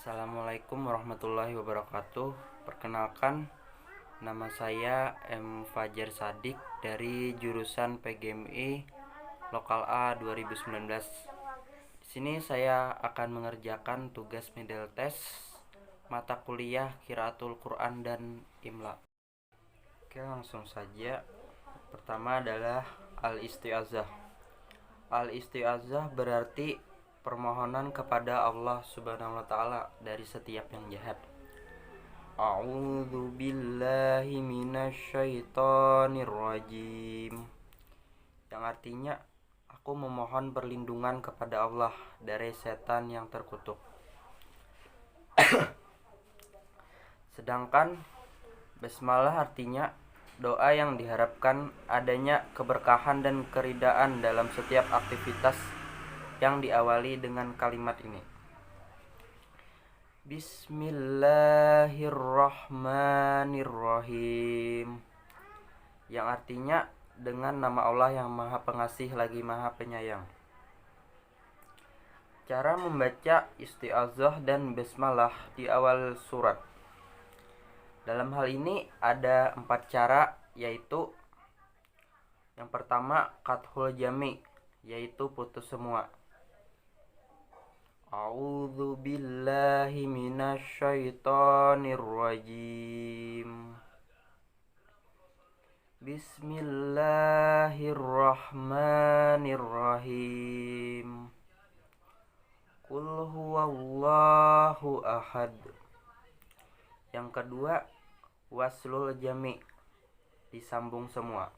Assalamualaikum warahmatullahi wabarakatuh. Perkenalkan, nama saya M. Fajar Sadik dari jurusan PGMI Lokal A 2019. Di sini saya akan mengerjakan tugas model tes mata kuliah Qiraatul Quran dan Imla. Oke, langsung saja. Pertama adalah al-isti'azah. Al-isti'azah berarti permohonan kepada Allah Subhanahu wa taala dari setiap yang jahat. A'udzu billahi minasyaitonir rajim. Yang artinya aku memohon perlindungan kepada Allah dari setan yang terkutuk. Sedangkan basmalah artinya doa yang diharapkan adanya keberkahan dan keridaan dalam setiap aktivitas yang diawali dengan kalimat ini. Bismillahirrahmanirrahim. Yang artinya dengan nama Allah yang Maha Pengasih lagi Maha Penyayang. Cara membaca isti'azah dan basmalah di awal surat. Dalam hal ini ada 4 cara, yaitu yang pertama qathul jami, yaitu putus semua. A'udzu billahi minasyaitonir rajim. Bismillahirrahmanirrahim. Qul huwallahu ahad. Yang kedua waslul jami, disambung semua.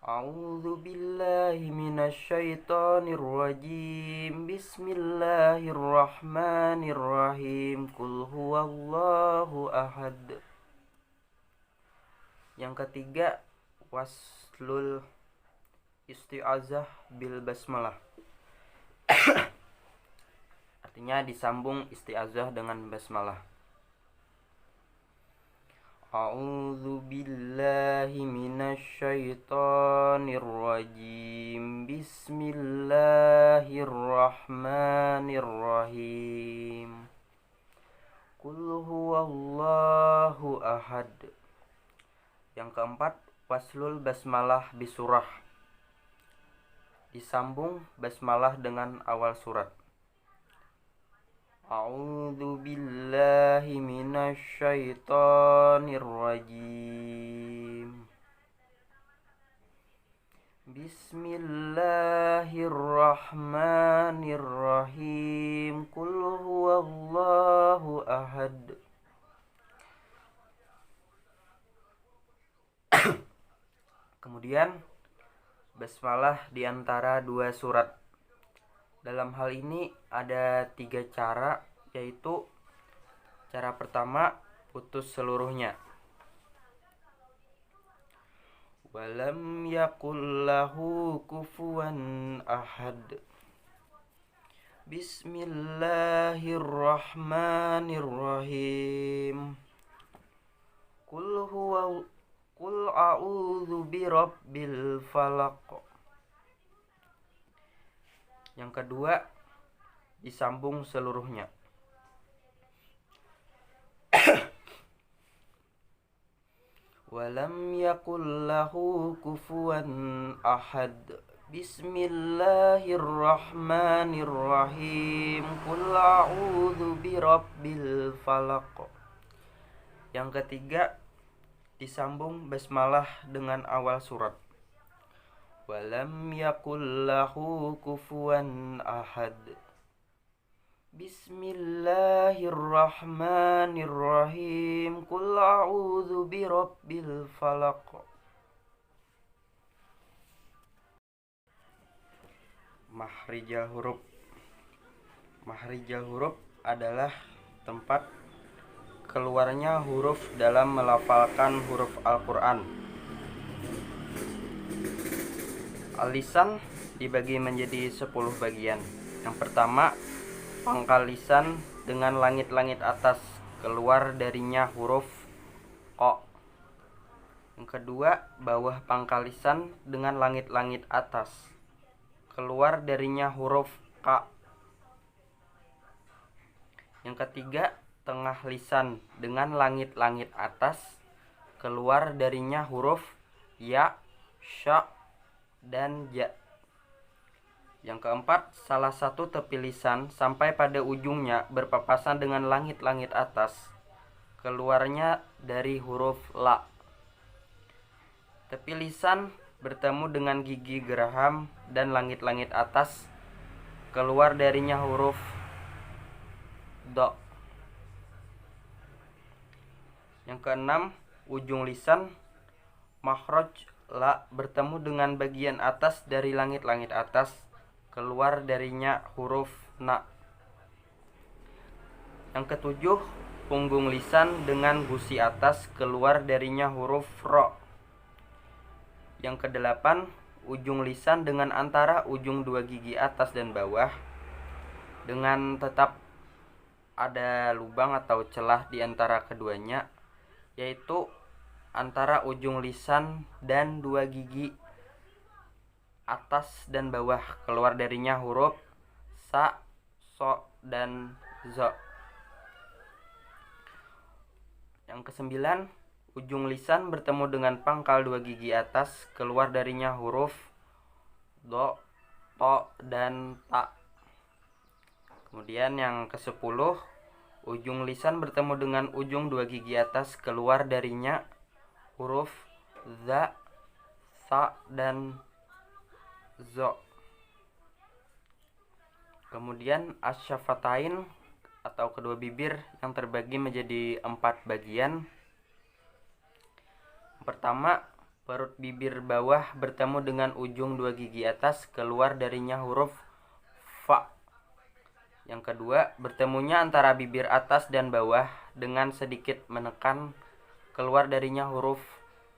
A'udzu billahi minasyaitonir rajim. Bismillahirrahmanirrahim. Qul huwallahu ahad. Yang ketiga waslul isti'azah bil basmalah. Artinya disambung isti'azah dengan basmalah. A'udzu billahi minasyaitonir rajim. Bismillahirrahmanirrahim. Qul huwallahu ahad. Yang keempat waslul basmalah bisurah, disambung basmalah dengan awal surat. A'udzu billahi minasyaitonir rajim. Bismillahirrahmanirrahim. Qul huwallahu ahad. Kemudian basmalah di antara 2 surat. Dalam hal ini ada 3 cara, yaitu cara pertama putus seluruhnya. Walam yakul lahu kufuwan ahad. Bismillahirrahmanirrahim. Qul a'udzu birabbil falaq. Yang kedua disambung seluruhnya. Walam yakul lahu kufuwan ahad. Bismillahirrahmanirrahim. Qul a'udzu birabbil falaq. Yang ketiga disambung basmalah dengan awal surat. Walam yakul lahu kufuwan ahad. Bismillahirrahmanirrahim. Qul a'udzu birabbil falaq. Mahrijal huruf. Mahrijal huruf adalah tempat keluarnya huruf dalam melafalkan huruf Al-Quran. Al-lisan dibagi menjadi 10 bagian. Yang pertama, pangkal lisan dengan langit-langit atas, keluar darinya huruf Qa. Yang kedua, bawah pangkal lisan dengan langit-langit atas, keluar darinya huruf Ka. Yang ketiga, tengah lisan dengan langit-langit atas, keluar darinya huruf ya, sya, dan ja. Yang keempat, salah satu tepi lisan sampai pada ujungnya berpapasan dengan langit-langit atas, keluarnya dari huruf la. Tepi lisan bertemu dengan gigi geraham dan langit-langit atas, keluar darinya huruf do. Yang keenam, ujung lisan makhraj la bertemu dengan bagian atas dari langit-langit atas, keluar darinya huruf na. Yang ketujuh, punggung lisan dengan gusi atas, keluar darinya huruf ro. Yang kedelapan, ujung lisan dengan antara ujung dua gigi atas dan bawah, dengan tetap ada lubang atau celah di antara keduanya, yaitu antara ujung lisan dan dua gigi atas dan bawah, keluar darinya huruf sa, so, dan zo. Yang kesembilan, ujung lisan bertemu dengan pangkal dua gigi atas, keluar darinya huruf do, to, dan ta. Kemudian yang kesepuluh, ujung lisan bertemu dengan ujung dua gigi atas, keluar darinya huruf za, sa, dan zo. Kemudian asyafatain atau kedua bibir yang terbagi menjadi 4 bagian. Pertama, perut bibir bawah bertemu dengan ujung dua gigi atas, keluar darinya huruf fa. Yang kedua, bertemunya antara bibir atas dan bawah dengan sedikit menekan, keluar darinya huruf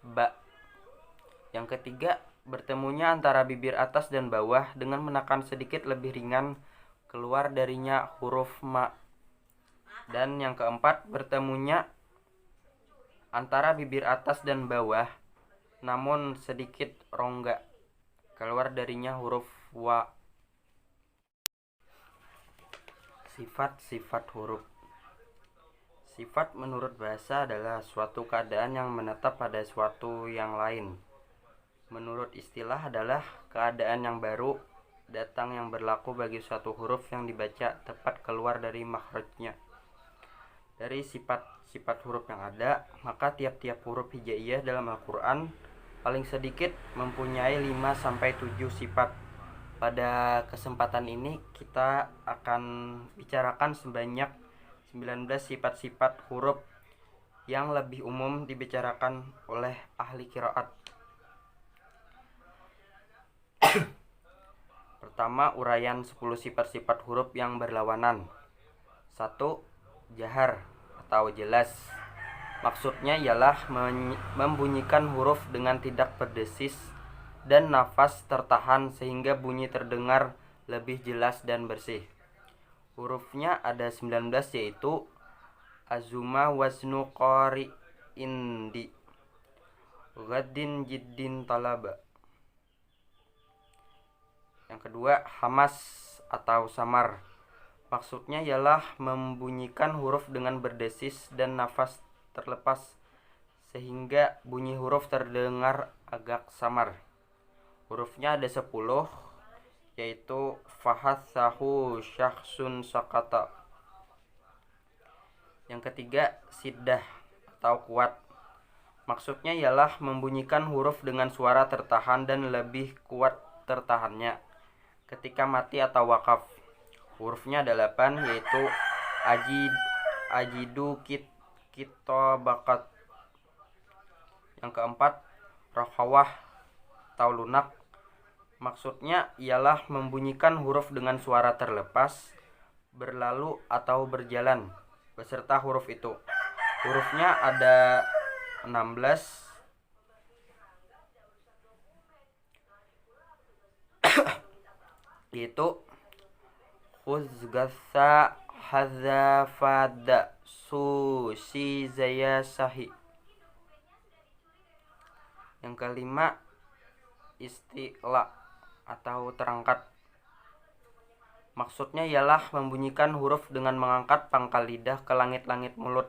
ba. Yang ketiga, bertemunya antara bibir atas dan bawah dengan menekan sedikit lebih ringan, keluar darinya huruf ma. Dan yang keempat, bertemunya antara bibir atas dan bawah namun sedikit rongga, keluar darinya huruf wa. Sifat-sifat huruf. Sifat menurut bahasa adalah suatu keadaan yang menetap pada suatu yang lain. Menurut istilah adalah keadaan yang baru datang yang berlaku bagi suatu huruf yang dibaca tepat keluar dari makhrajnya. Dari sifat-sifat huruf yang ada, maka tiap-tiap huruf hijaiyah dalam Al-Quran paling sedikit mempunyai 5-7 sifat. Pada kesempatan ini kita akan bicarakan sebanyak 19 sifat-sifat huruf yang lebih umum dibicarakan oleh ahli qiraat. Pertama, uraian 10 sifat-sifat huruf yang berlawanan. 1. Jahar atau jelas. Maksudnya ialah membunyikan huruf dengan tidak berdesis dan nafas tertahan sehingga bunyi terdengar lebih jelas dan bersih. Hurufnya ada 19, yaitu azuma wasnu qari indi, ghadin jiddin talaba. Yang kedua, hamas atau samar. Maksudnya ialah membunyikan huruf dengan berdesis dan nafas terlepas sehingga bunyi huruf terdengar agak samar. Hurufnya ada 10, yaitu fahatsahu syakhsun sakata. Yang ketiga, siddah atau kuat. Maksudnya ialah membunyikan huruf dengan suara tertahan dan lebih kuat tertahannya ketika mati atau wakaf. Hurufnya ada 8, yaitu ajidu, kita, bakat. Yang keempat, rokhawah atau lunak. Maksudnya ialah membunyikan huruf dengan suara terlepas, berlalu atau berjalan beserta huruf itu. Hurufnya ada 16, yaitu khuzgasa, hazafada, susi, zaya, sahi. Yang kelima, isti'la atau terangkat. Maksudnya ialah membunyikan huruf dengan mengangkat pangkal lidah ke langit-langit mulut,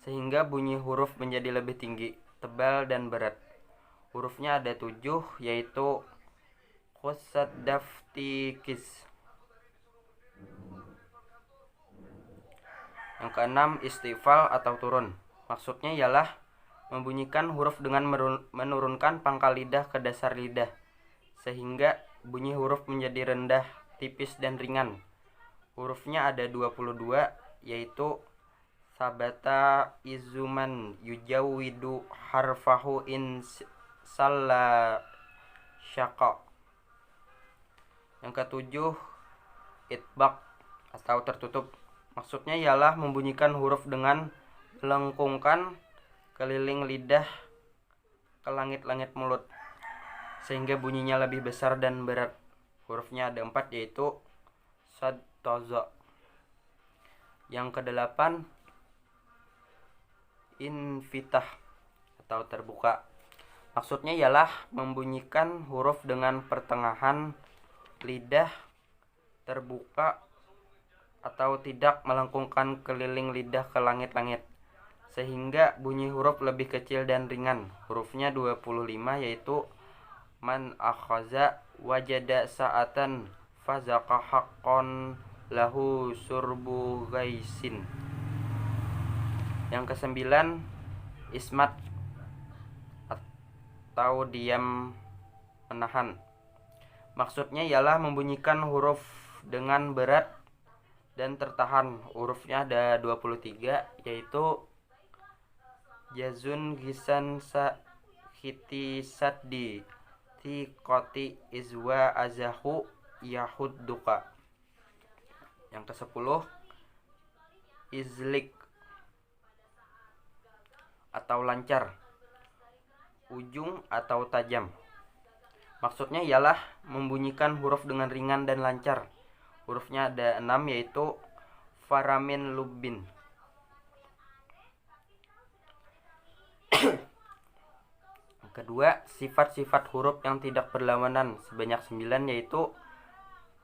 sehingga bunyi huruf menjadi lebih tinggi, tebal, dan berat. Hurufnya ada 7, yaitu qusad daftikis. Yang keenam, istifal atau turun. Maksudnya ialah membunyikan huruf dengan menurunkan pangkal lidah ke dasar lidah, sehingga bunyi huruf menjadi rendah, tipis, dan ringan. Hurufnya ada 22, yaitu sabata izuman yujawidu harfahu in salla syaqa. Yang ketujuh, itbaq atau tertutup. Maksudnya ialah membunyikan huruf dengan melengkungkan keliling lidah ke langit-langit mulut, sehingga bunyinya lebih besar dan berat. Hurufnya ada 4, yaitu sad, tozo. Yang kedelapan, infitah atau terbuka. Maksudnya ialah membunyikan huruf dengan pertengahan lidah terbuka atau tidak melengkungkan keliling lidah ke langit-langit, sehingga bunyi huruf lebih kecil dan ringan. Hurufnya 25, yaitu man akhaza wajada sa'atan fazaqa haqqan lahu surbu ghaisin. Yang kesembilan, ismat atau diam menahan. Maksudnya ialah membunyikan huruf dengan berat dan tertahan. Hurufnya ada 23, yaitu jazun gisan sa khiti saddi ti koti izwa azahu yahudduka. Yang ke-10, izlik atau lancar, ujung atau tajam. Maksudnya ialah membunyikan huruf dengan ringan dan lancar. Hurufnya ada 6, yaitu faramin lubbin. Yang kedua, sifat-sifat huruf yang tidak berlawanan sebanyak 9, yaitu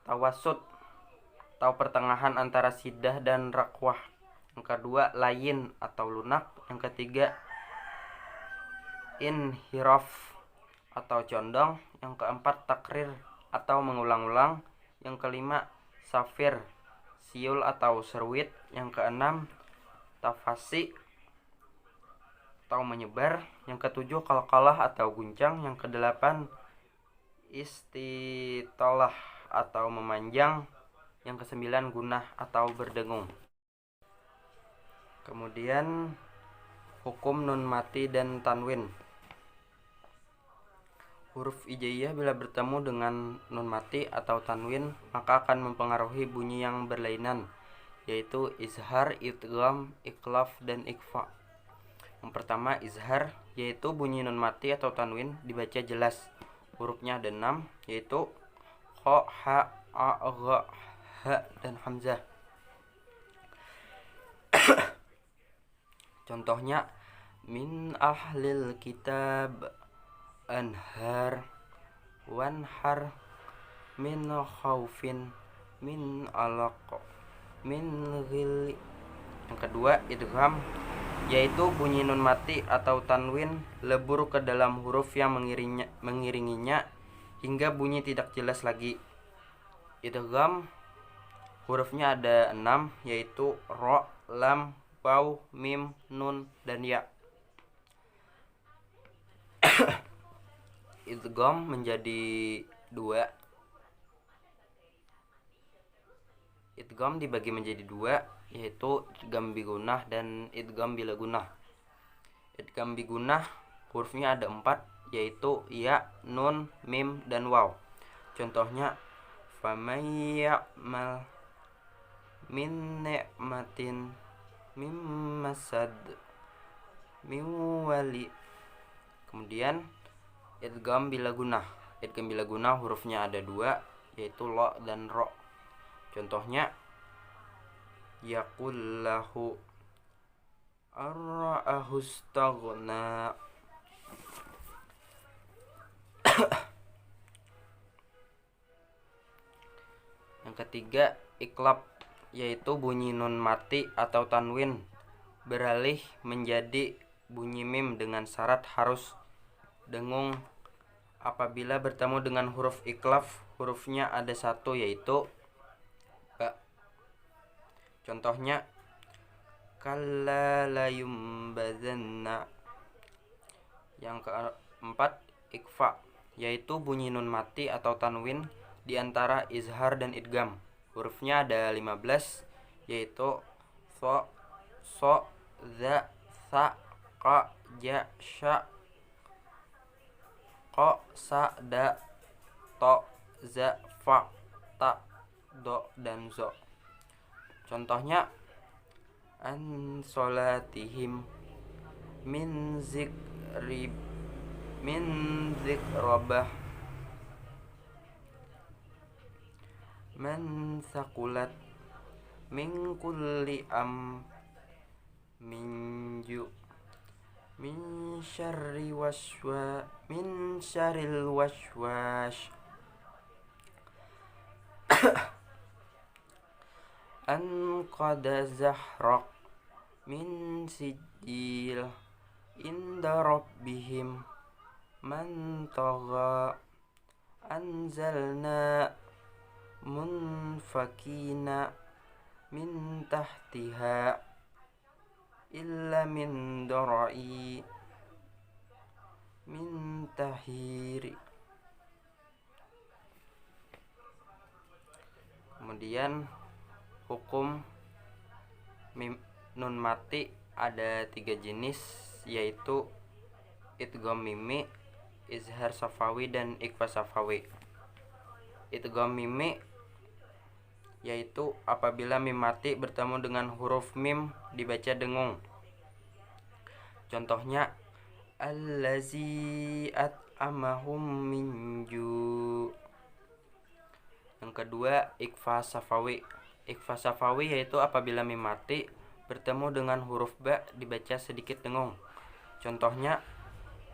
tawasud atau pertengahan antara sidah dan rakwah. Yang kedua, layin atau lunak. Yang ketiga, inhiraf atau condong. Yang keempat, takrir atau mengulang-ulang. Yang kelima, safir, siul atau serwit. Yang keenam, tafasi atau menyebar. Yang ketujuh, qalqalah atau guncang. Yang kedelapan, istitolah atau memanjang. Yang kesembilan, gunah atau berdengung. Kemudian hukum nun mati dan tanwin. Huruf hijaiyah bila bertemu dengan nun mati atau tanwin maka akan mempengaruhi bunyi yang berlainan, yaitu izhar, idgham, iklaf, dan ikfa. Yang pertama, izhar, yaitu bunyi nun mati atau tanwin dibaca jelas. Hurufnya ada 6, yaitu kha, ha, a, gha, ha, dan hamzah. Contohnya, min ahlil kitab anhar, wanhar, min khaufin, min alaq, min ghilli. Yang kedua, idgham, yaitu bunyi nun mati atau tanwin lebur ke dalam huruf yang mengiringinya hingga bunyi tidak jelas lagi. Idgham hurufnya ada 6, yaitu ro, lam, waw, mim, nun, dan ya. Idgham menjadi 2. Idgham dibagi menjadi 2, yaitu idgham bigunah dan idgham bila gunah. Idgham bigunah hurufnya ada 4, yaitu ya, nun, mim, dan waw. Contohnya, faman ya'mal min ni'matin mim masad min wali. Kemudian idgham bila gunah. Idgham bila gunah hurufnya ada 2, yaitu lo dan ro. Contohnya, yaqullahu arra'ahustaghna. Yang Yang ketiga, iklab, yaitu bunyi nun mati atau tanwin beralih menjadi bunyi mim dengan syarat harus dengung apabila bertemu dengan huruf iklaf. Hurufnya ada satu, yaitu ba. Contohnya, kalla la yumbazanna. Yang keempat, ikfa, yaitu bunyi nun mati atau tanwin di antara izhar dan idgham. Hurufnya ada 15, yaitu so, za, sa, qa, ja, sya, qa, sa, da, to, za, fa, ta, do, dan zo. Contohnya, an solatihim min zikrabah man sakulat min kulli minju min syarril waswas an qada zahraq min sijil inda rabbihim man tagha anzalna munfakina min tahtiha illa min dara'i min tahiri. Kemudian hukum nun mati ada 3 jenis, yaitu idgham mimi, izhar safawi, dan ikhfa safawi. Idgham mimi yaitu apabila mim mati bertemu dengan huruf mim dibaca dengung. Contohnya, allazi at'amahum min ju'. Yang kedua, ikhfa safawi. Ikhfa safawi yaitu apabila mim mati bertemu dengan huruf ba dibaca sedikit dengung. Contohnya,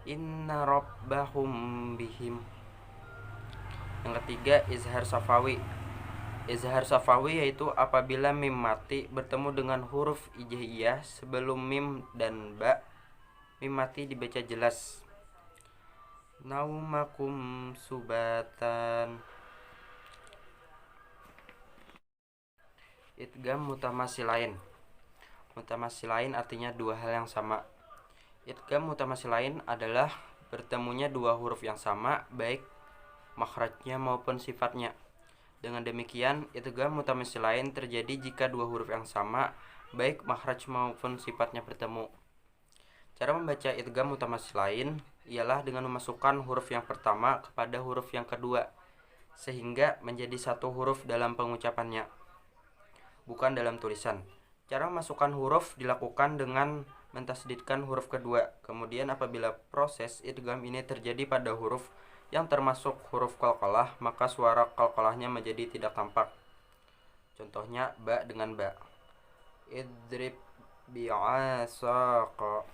inna rabbahum bihim. Yang ketiga, izhar safawi. Izhar safawi yaitu apabila mim mati bertemu dengan huruf hijaiyah sebelum mim dan ba. Mim mati dibaca jelas. Naumakum subatan. Idgham mutamasilain. Mutamasilain artinya dua hal yang sama. Idgham mutamasilain adalah bertemunya dua huruf yang sama baik makhrajnya maupun sifatnya. Dengan demikian, idgham mutamasilain terjadi jika dua huruf yang sama baik makhraj maupun sifatnya bertemu. Cara membaca idgham mutamasilain ialah dengan memasukkan huruf yang pertama kepada huruf yang kedua sehingga menjadi satu huruf dalam pengucapannya, bukan dalam tulisan. Cara memasukkan huruf dilakukan dengan mentasdidkan huruf kedua. Kemudian apabila proses idgham ini terjadi pada huruf yang termasuk huruf qalqalah, maka suara qalqalahnya menjadi tidak tampak. Contohnya, ba dengan ba. Idrib bi'asaqa.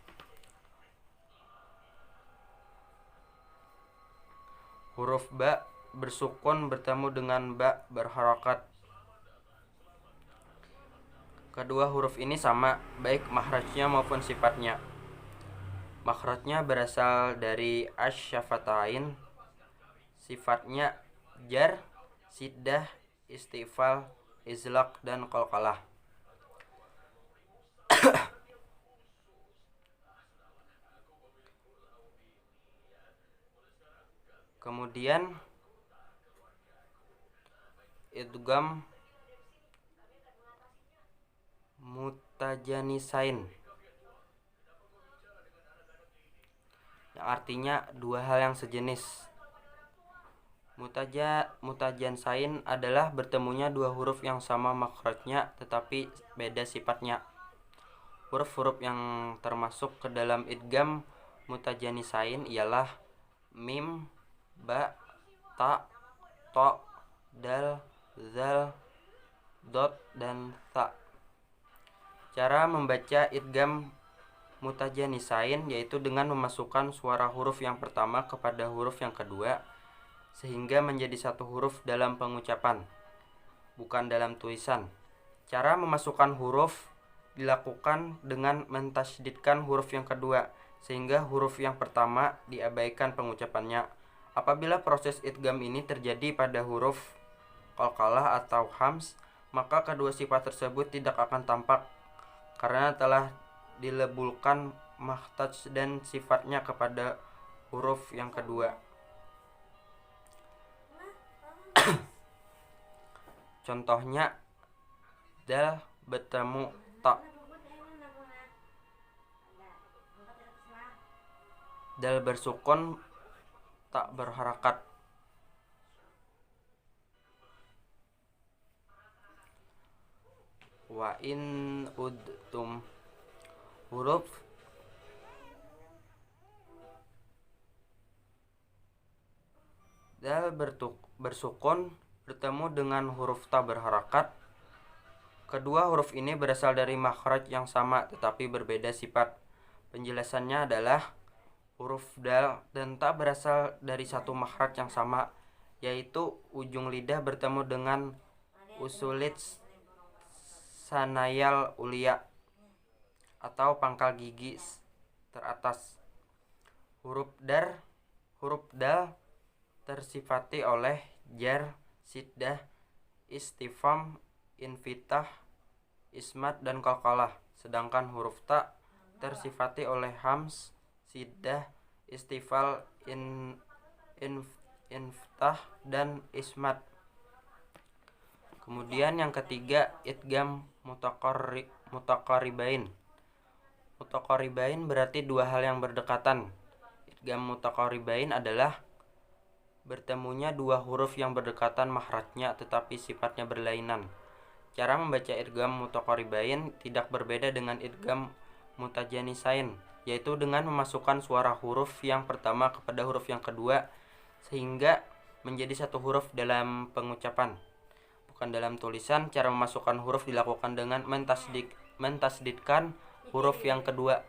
Huruf ba bersukun bertemu dengan ba berharakat. Kedua huruf ini sama baik makhrajnya maupun sifatnya. Makhrajnya berasal dari asy-syafatain. Sifatnya jar, siddah, istifal, izlaq, dan qalqalah. Kemudian idgham mutajanisain, yang artinya dua hal yang sejenis. Mutajansain adalah bertemunya dua huruf yang sama makhrajnya tetapi beda sifatnya. Huruf-huruf yang termasuk ke dalam idgham mutajanisain ialah mim, ba, ta, to, dal, zal, dot, dan tha. Cara membaca idgham mutajanisain yaitu dengan memasukkan suara huruf yang pertama kepada huruf yang kedua sehingga menjadi satu huruf dalam pengucapan, bukan dalam tulisan. Cara memasukkan huruf dilakukan dengan mentasydidkan huruf yang kedua, sehingga huruf yang pertama diabaikan pengucapannya. Apabila proses idgham ini terjadi pada huruf qalqalah atau hams, maka kedua sifat tersebut tidak akan tampak karena telah dilebulkan makhraj dan sifatnya kepada huruf yang kedua. Contohnya, dal bertemu ta. Dal bersukun, tak berharakat. Wa in udtum, huruf dal bersukun bertemu dengan huruf ta berharakat. Kedua huruf ini berasal dari makhraj yang sama tetapi berbeda sifat. Penjelasannya adalah huruf dal dan ta berasal dari satu makhraj yang sama, yaitu ujung lidah bertemu dengan usulit sanayal ulia atau pangkal gigi teratas. Huruf dal tersifati oleh jar, siddah, istifham, infitah, ismat, dan qalqalah. Sedangkan huruf ta tersifati oleh hams, siddah, istifal, inftah, dan ismat. Kemudian yang ketiga, idgham mutaqaribain. Mutaqaribain berarti dua hal yang berdekatan. Idgham mutaqaribain adalah bertemunya dua huruf yang berdekatan makhrajnya tetapi sifatnya berlainan. Cara membaca idgham mutaqaribain tidak berbeda dengan idgham mutajanisain, yaitu dengan memasukkan suara huruf yang pertama kepada huruf yang kedua sehingga menjadi satu huruf dalam pengucapan, bukan dalam tulisan. Cara memasukkan huruf dilakukan dengan mentasydidkan huruf yang kedua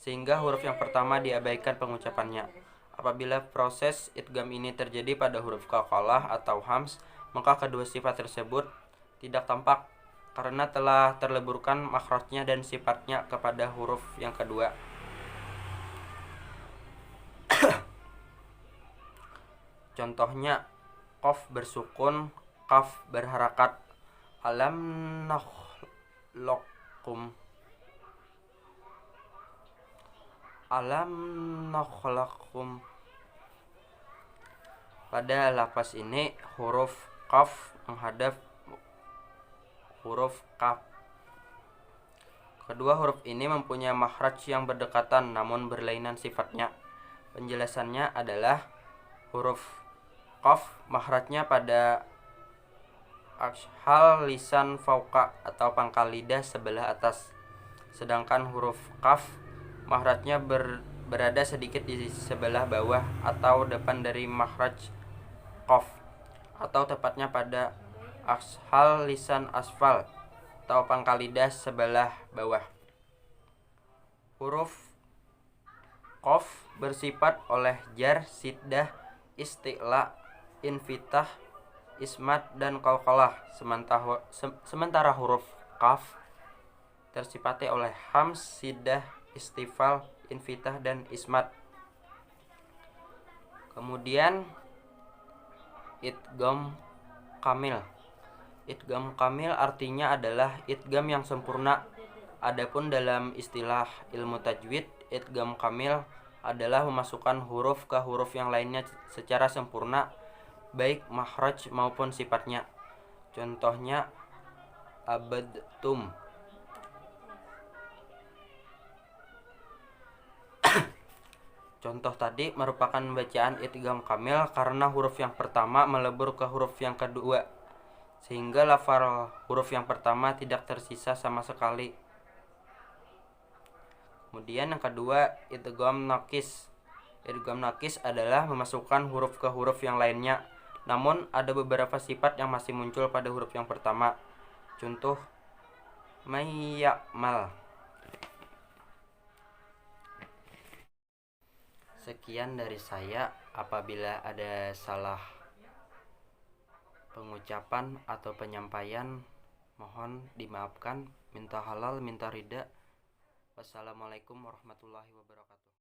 sehingga huruf yang pertama diabaikan pengucapannya. Apabila proses idgham ini terjadi pada huruf qalqalah atau hams, maka kedua sifat tersebut tidak tampak karena telah terleburkan makhrajnya dan sifatnya kepada huruf yang kedua. Contohnya, qaf bersukun, qaf berharakat. Alam nakhlaqkum. Alam nakhlaqkum. Pada lafaz ini huruf qaf menghadap huruf kaf. Kedua huruf ini mempunyai makhraj yang berdekatan namun berlainan sifatnya. Penjelasannya adalah huruf qaf makhrajnya pada ashal lisan fauqa atau pangkal lidah sebelah atas. Sedangkan huruf kaf makhrajnya berada sedikit di sebelah bawah atau depan dari makhraj qaf, atau tepatnya pada ashal lisan asfal atau pangkal lidah sebelah bawah. Huruf qaf bersifat oleh jar, siddah, isti'la, infitah, ismat, dan qalqalah. Sementara huruf qaf tersifati oleh hams, siddah, istifal, infitah, dan ismat. Kemudian idgham kamil. Idgham kamil artinya adalah idgham yang sempurna. Adapun dalam istilah ilmu tajwid, idgham kamil adalah memasukkan huruf ke huruf yang lainnya secara sempurna, baik makhraj maupun sifatnya. Contohnya, abadtum. Contoh tadi merupakan bacaan idgham kamil karena huruf yang pertama melebur ke huruf yang kedua, sehingga lafal huruf yang pertama tidak tersisa sama sekali. Kemudian yang kedua, idgham naqis. Idgham naqis adalah memasukkan huruf ke huruf yang lainnya, namun ada beberapa sifat yang masih muncul pada huruf yang pertama. Contoh, mayyamal. Sekian dari saya. Apabila ada salah pengucapan atau penyampaian mohon dimaafkan, minta halal minta ridha. Wassalamualaikum warahmatullahi wabarakatuh.